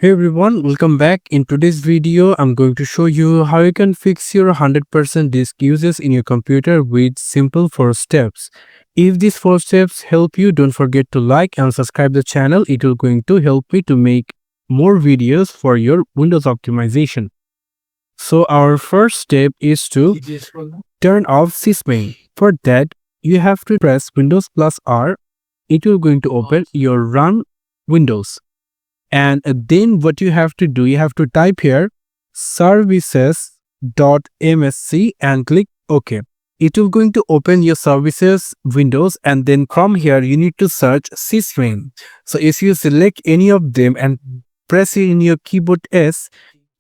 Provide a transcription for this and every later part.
Hey everyone, welcome back. In today's video, I'm going to show you how you can fix your 100% disk uses in your computer with simple 4 steps. If these 4 steps help you, don't forget to like and subscribe the channel. It will going to help me to make more videos for your Windows optimization. So our first step is to turn off sysmain. For that, you have to press Windows plus R. It will going to open your run Windows. And then what you have to do, you have to type here services.msc and click OK. It will going to open your services windows, and then from here you need to search sysmain. So if you select any of them and press it in your keyboard S,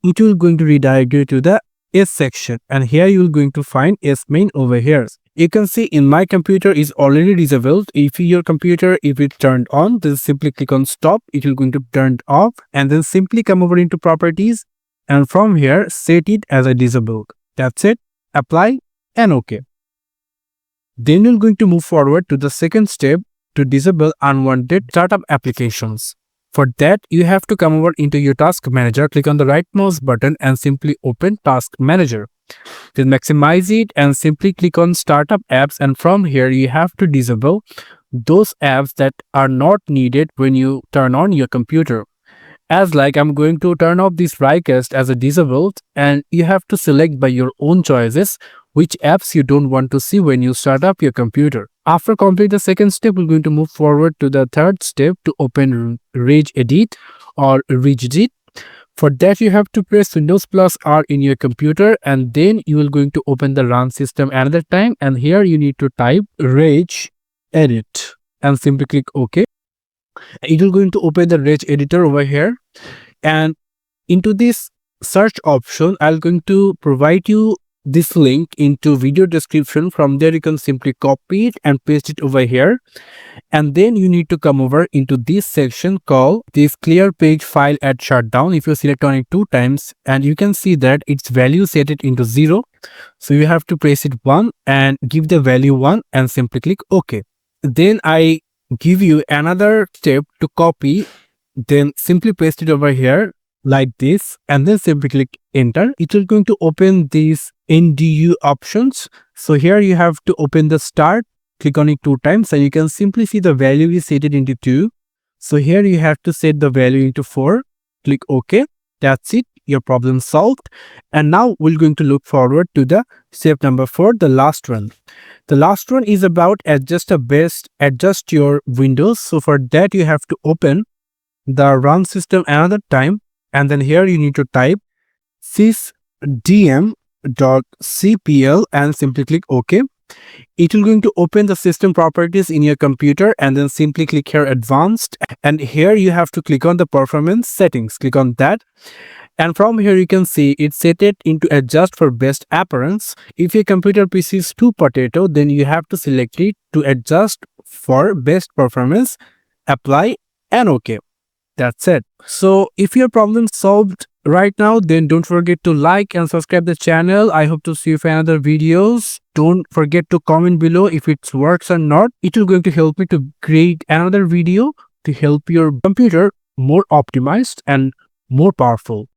it will going to redirect you to the S section, and here you will going to find smain over here. You can see in my computer is already disabled. If your computer, if it turned on, then simply click on stop. It will going to turn off, and then simply come over into properties, and from here set it as a disabled. That's it. Apply and OK. Then you're going to move forward to the second step to disable unwanted startup applications. For that, you have to come over into your task manager, click on the right mouse button and simply open task manager. Then maximize it and simply click on startup apps, and from here you have to disable those apps that are not needed when you turn on your computer. As like I'm going to turn off this Regedit as a disabled, and you have to select by your own choices which apps you don't want to see when you start up your computer. After complete the second step, we're going to move forward to the third step to open Regedit or Regedit. For that, you have to press Windows plus R in your computer, and then you will going to open the run system another time, and here you need to type Regedit and simply click OK. It will going to open the Regedit over here, and into this search option, I'm going to provide you this link into video description. From there you can simply copy it and paste it over here, and then you need to come over into this section called this clear page file at shutdown. If you select on it 2 times, and you can see that its value set it into 0, so you have to press it 1 and give the value 1 and simply click OK. Then I give you another step to copy, then simply paste it over here like this, and then simply click enter. It will going to open these NDU options. So here you have to open the start, click on it 2 times, and you can simply see the value is set it into 2. So here you have to set the value into 4, click OK. That's it, your problem solved. And now we're going to look forward to the step number 4, the last one. The last one is about adjust your Windows. So for that, you have to open the run system another time, and then here you need to type sysdm.cpl and simply click OK. It will going to open the system properties in your computer, and then simply click here advanced, and here you have to click on the performance settings. Click on that, and from here you can see it set it into adjust for best appearance. If your computer PC is too potato, then you have to select it to adjust for best performance, apply and OK. That's it. So if your problem solved right now, then don't forget to like and subscribe the channel. I hope to see you for another videos. Don't forget to comment below if it works or not. It will going to help me to create another video to help your computer more optimized and more powerful.